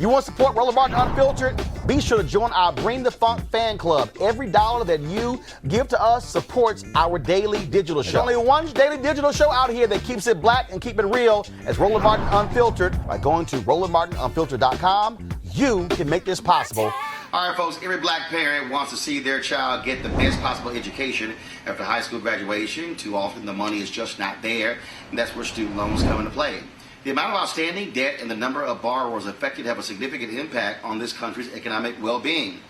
You want to support Roland Martin Unfiltered? Be sure to join our Bring the Funk fan club. Every dollar that you give to us supports our daily digital show. There's only one daily digital show out here that keeps it black and keep it real as Roland Martin Unfiltered. By going to RolandMartinUnfiltered.com, you can make this possible. All right, folks, every black parent wants to see their child get the best possible education after high school graduation. Too often the money is just not there, and that's where student loans come into play. The amount of outstanding debt and the number of borrowers affected have a significant impact on this country's economic well-being.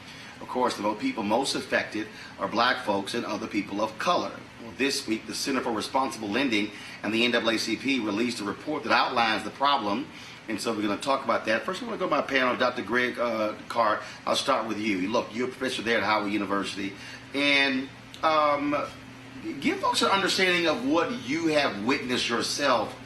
Of course, the people most affected are black folks and other people of color. Well, this week, the Center for Responsible Lending and the NAACP released a report that outlines the problem. And so we're going to talk about that. First, I want to go to my panel, Dr. Greg Carr. I'll start with you. Look, you're a professor there at Howard University. And give folks an understanding of what you have witnessed yourself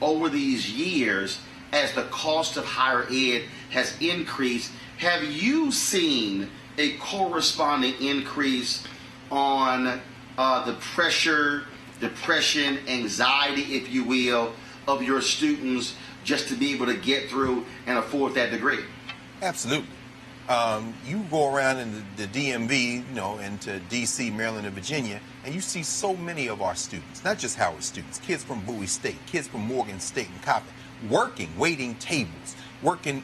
over these years as the cost of higher ed has increased. Have you seen a corresponding increase on the pressure, depression, anxiety, if you will, of your students just to be able to get through and afford that degree? Absolutely. You go around in the DMV, into D.C., Maryland, and Virginia, and you see so many of our students, not just Howard students, kids from Bowie State, kids from Morgan State and Coppin, working, waiting tables, working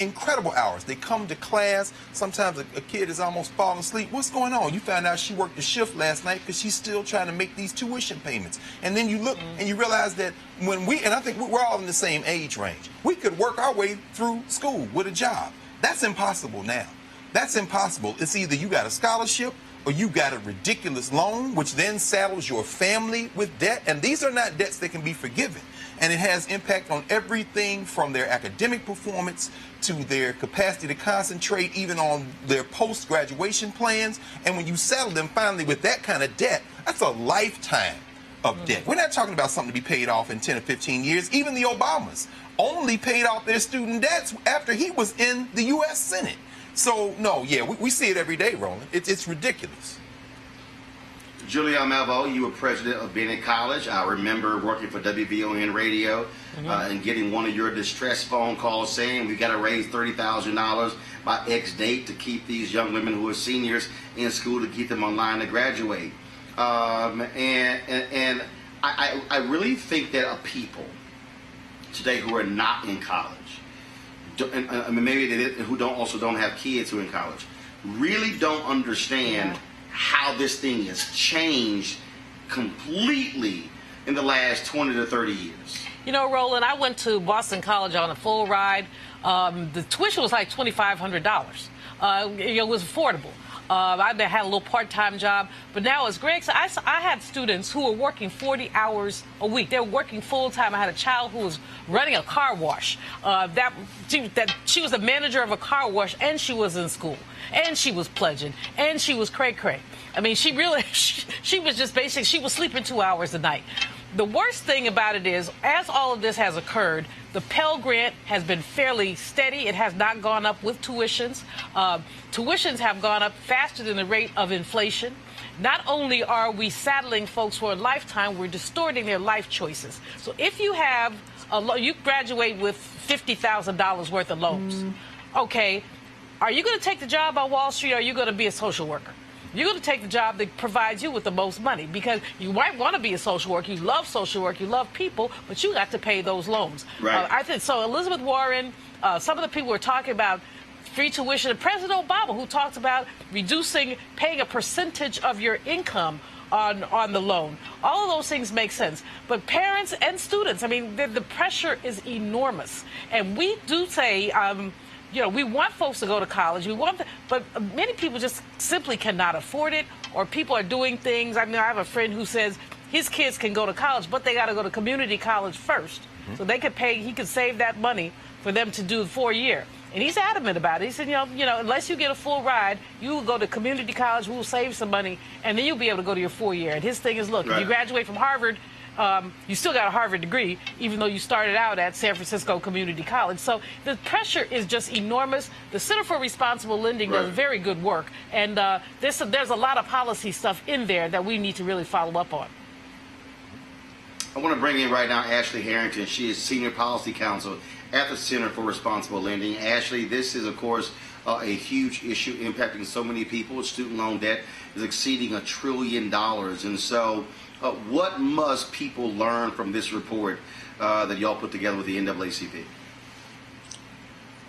incredible hours. They come to class. Sometimes a kid is almost falling asleep. What's going on? You found out she worked a shift last night because she's still trying to make these tuition payments. And then you look and you realize that and I think we're all in the same age range, we could work our way through school with a job. That's impossible now. That's impossible. It's either you got a scholarship or you got a ridiculous loan, which then saddles your family with debt. And these are not debts that can be forgiven. And it has impact on everything from their academic performance to their capacity to concentrate, even on their post-graduation plans. And when you settle them finally with that kind of debt, that's a lifetime of debt. We're not talking about something to be paid off in 10 or 15 years. Even the Obamas only paid off their student debts after he was in the U.S. Senate. So, no, yeah, we see it every day, Roland. It's ridiculous. Julia Melvo, you were president of Bennett College. I remember working for WVON Radio and getting one of your distress phone calls saying we got to raise $30,000 by X date to keep these young women who are seniors in school, to keep them online to graduate. And I really think that people today who are not in college, and maybe who don't have kids who are in college, really don't understand how this thing has changed completely in the last 20 to 30 years. You know, Roland, I went to Boston College on a full ride. The tuition was like $2,500. It was affordable. I had a little part-time job, but now, as Greg said, I had students who were working 40 hours a week. They were working full-time. I had a child who was running a car wash. She was the manager of a car wash, and she was in school, and she was pledging, and she was cray-cray. I mean, she really, she was just basically, she was sleeping 2 hours a night. The worst thing about it is, as all of this has occurred, the Pell Grant has been fairly steady. It has not gone up with tuitions. Tuitions have gone up faster than the rate of inflation. Not only are we saddling folks for a lifetime, we're distorting their life choices. So if you have you graduate with $50,000 worth of loans, okay, are you going to take the job on Wall Street, or are you going to be a social worker? You're going to take the job that provides you with the most money, because you might want to be a social worker. You love social work. You love people, but you got to pay those loans. Right. I think so. Elizabeth Warren, some of the people were talking about free tuition. And President Obama, who talked about paying a percentage of your income on the loan. All of those things make sense. But parents and students, I mean, the pressure is enormous. And we do say, we want folks to go to college. But many people just simply cannot afford it, or people are doing things. I mean, I have a friend who says his kids can go to college, but they got to go to community college first. So they could he could save that money for them to do the 4-year. And he's adamant about it. He said, unless you get a full ride, you will go to community college, we'll save some money, and then you'll be able to go to your 4-year. And his thing is, look, if you graduate from Harvard, you still got a Harvard degree, even though you started out at San Francisco Community College. So the pressure is just enormous. The Center for Responsible Lending does very good work. And there's a lot of policy stuff in there that we need to really follow up on. I want to bring in right now Ashley Harrington. She is Senior Policy Counsel at the Center for Responsible Lending. Ashley, this is, of course, a huge issue impacting so many people. Student loan debt is exceeding $1 trillion. And so what must people learn from this report that y'all put together with the NAACP?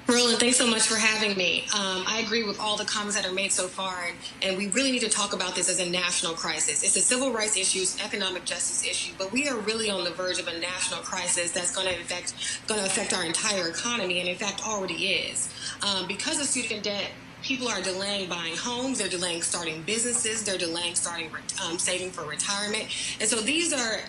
Roland, thanks so much for having me. I agree with all the comments that are made so far, and we really need to talk about this as a national crisis. It's a civil rights issue, it's an economic justice issue, but we are really on the verge of a national crisis that's going to affect our entire economy, and in fact already is. Because of student debt, people are delaying buying homes, they're delaying starting businesses, they're delaying saving for retirement. And so these are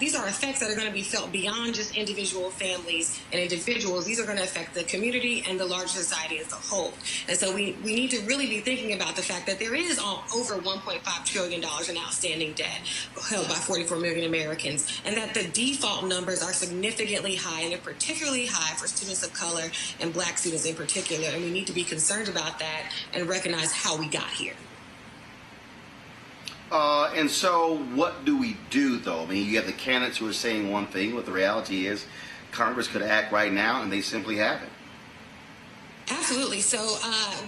effects that are going to be felt beyond just individual families and individuals. These are going to affect the community and the larger society as a whole. And so we need to really be thinking about the fact that there is over $1.5 trillion in outstanding debt held by 44 million Americans, and that the default numbers are significantly high, and they're particularly high for students of color and Black students in particular. And we need to be concerned about that and recognize how we got here. And so what do we do, though? I mean, you have the candidates who are saying one thing, but the reality is Congress could act right now, and they simply haven't. Absolutely. So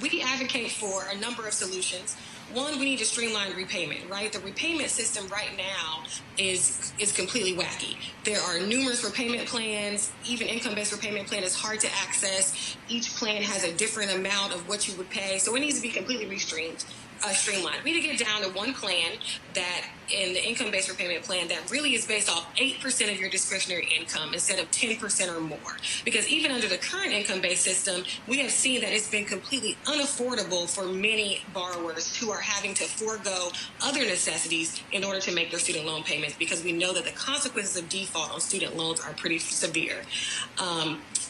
we advocate for a number of solutions. One, we need to streamline repayment, right? The repayment system right now is completely wacky. There are numerous repayment plans. Even income-based repayment plan is hard to access. Each plan has a different amount of what you would pay. So it needs to be completely streamlined. We need to get down to one plan that in the income-based repayment plan that really is based off 8% of your discretionary income instead of 10% or more. Because even under the current income-based system, we have seen that it's been completely unaffordable for many borrowers who are having to forego other necessities in order to make their student loan payments, because we know that the consequences of default on student loans are pretty severe.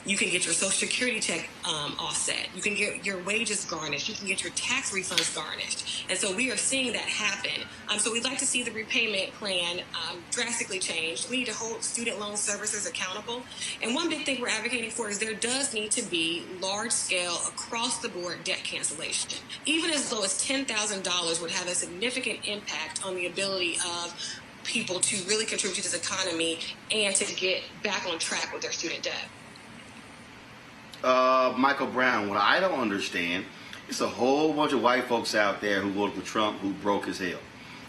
You can get your Social Security check offset. You can get your wages garnished. You can get your tax refunds garnished. And so we are seeing that happen. So we'd like to see the repayment plan drastically changed. We need to hold student loan servicers accountable. And one big thing we're advocating for is there does need to be large-scale, across-the-board debt cancellation. Even as low as $10,000 would have a significant impact on the ability of people to really contribute to this economy and to get back on track with their student debt. Michael Brown, what I don't understand, it's a whole bunch of white folks out there who voted for Trump who broke as hell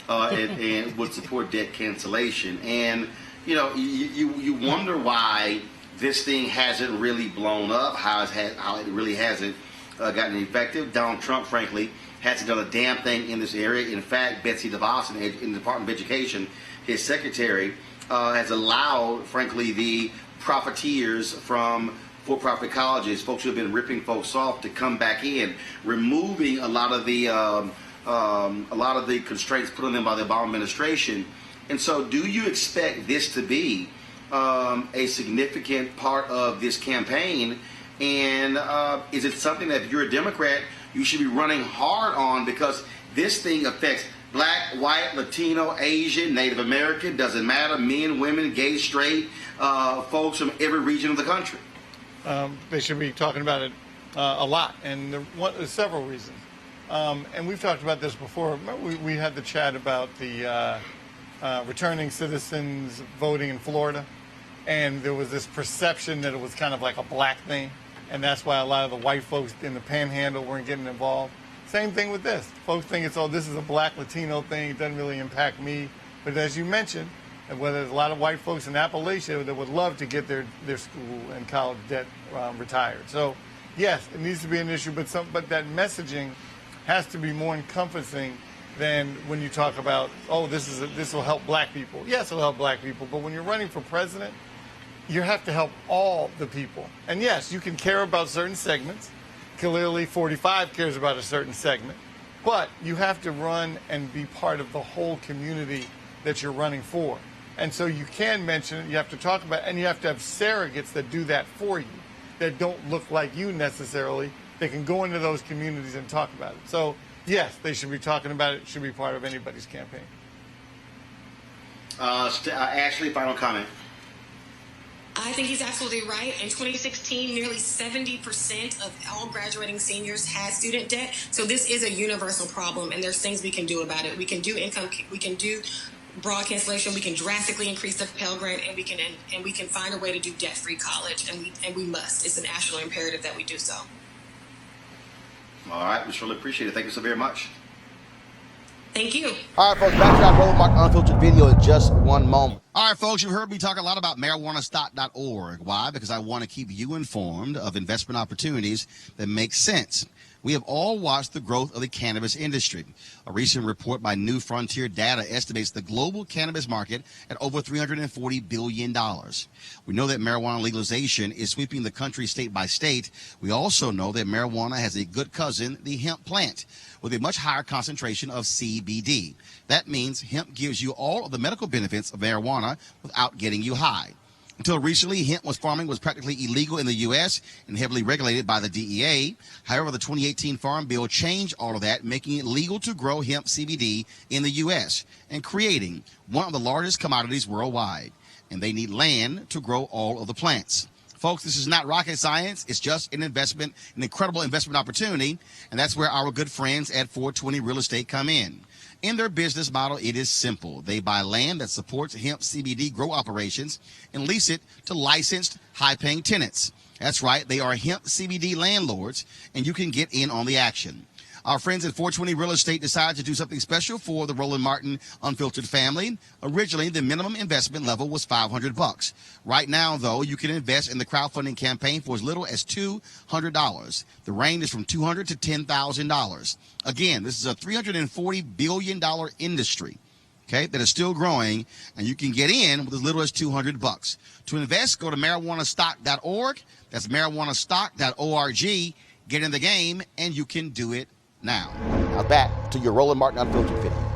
and would support debt cancellation. And, you know, you wonder why this thing hasn't really blown up, how it really hasn't gotten effective. Donald Trump, frankly, hasn't done a damn thing in this area. In fact, Betsy DeVos in the Department of Education, his secretary, has allowed, frankly, the profiteers from for-profit colleges, folks who have been ripping folks off, to come back in, removing a lot of the constraints put on them by the Obama administration. And so, do you expect this to be a significant part of this campaign? And is it something that if you're a Democrat, you should be running hard on, because this thing affects Black, white, Latino, Asian, Native American, doesn't matter, men, women, gay, straight, folks from every region of the country? They should be talking about it a lot, and there's several reasons. And we've talked about this before. We had the chat about the returning citizens voting in Florida, and there was this perception that it was kind of like a Black thing, and that's why a lot of the white folks in the Panhandle weren't getting involved. Same thing with this. Folks think this is a Black Latino thing. It doesn't really impact me. But as you mentioned, and whether there's a lot of white folks in Appalachia that would love to get their school and college debt retired. So, yes, it needs to be an issue, but that messaging has to be more encompassing than when you talk about, this will help Black people. Yes, it'll help Black people, but when you're running for president, you have to help all the people. And yes, you can care about certain segments. Clearly, 45 cares about a certain segment, but you have to run and be part of the whole community that you're running for. And so you can mention it, you have to talk about it, and you have to have surrogates that do that for you, that don't look like you necessarily. They can go into those communities and talk about it. So, yes, they should be talking about it. It should be part of anybody's campaign. Ashley, final comment. I think he's absolutely right. In 2016, nearly 70% of all graduating seniors had student debt. So this is a universal problem, and there's things we can do about it. We can do broad cancellation, we can drastically increase the Pell Grant, and we can find a way to do debt-free college, and we must. It's a national imperative that we do so. All right, we surely appreciate it. Thank you so very much. Thank you. All right, folks, back to our Roland Martin Unfiltered video in just one moment. All right, folks, you've heard me talk a lot about marijuanastock.org. Why? Because I want to keep you informed of investment opportunities that make sense. We have all watched the growth of the cannabis industry. A recent report by New Frontier Data estimates the global cannabis market at over $340 billion. We know that marijuana legalization is sweeping the country state by state. We also know that marijuana has a good cousin, the hemp plant, with a much higher concentration of CBD. That means hemp gives you all of the medical benefits of marijuana without getting you high. Until recently, hemp farming was practically illegal in the U.S. and heavily regulated by the DEA. However, the 2018 Farm Bill changed all of that, making it legal to grow hemp CBD in the U.S. and creating one of the largest commodities worldwide. And they need land to grow all of the plants. Folks, this is not rocket science. It's just an investment, an incredible investment opportunity. And that's where our good friends at 420 Real Estate come in. In their business model, it is simple. They buy land that supports hemp CBD grow operations and lease it to licensed, high-paying tenants. That's right, they are hemp CBD landlords, and you can get in on the action. Our friends at 420 Real Estate decided to do something special for the Roland Martin Unfiltered family. Originally, the minimum investment level was $500. Right now, though, you can invest in the crowdfunding campaign for as little as $200. The range is from $200 to $10,000. Again, this is a $340 billion industry, okay, that is still growing, and you can get in with as little as $200. To invest, go to marijuanastock.org. That's marijuanastock.org. Get in the game, and you can do it now. Now back to your Roland Martin Unfiltered video.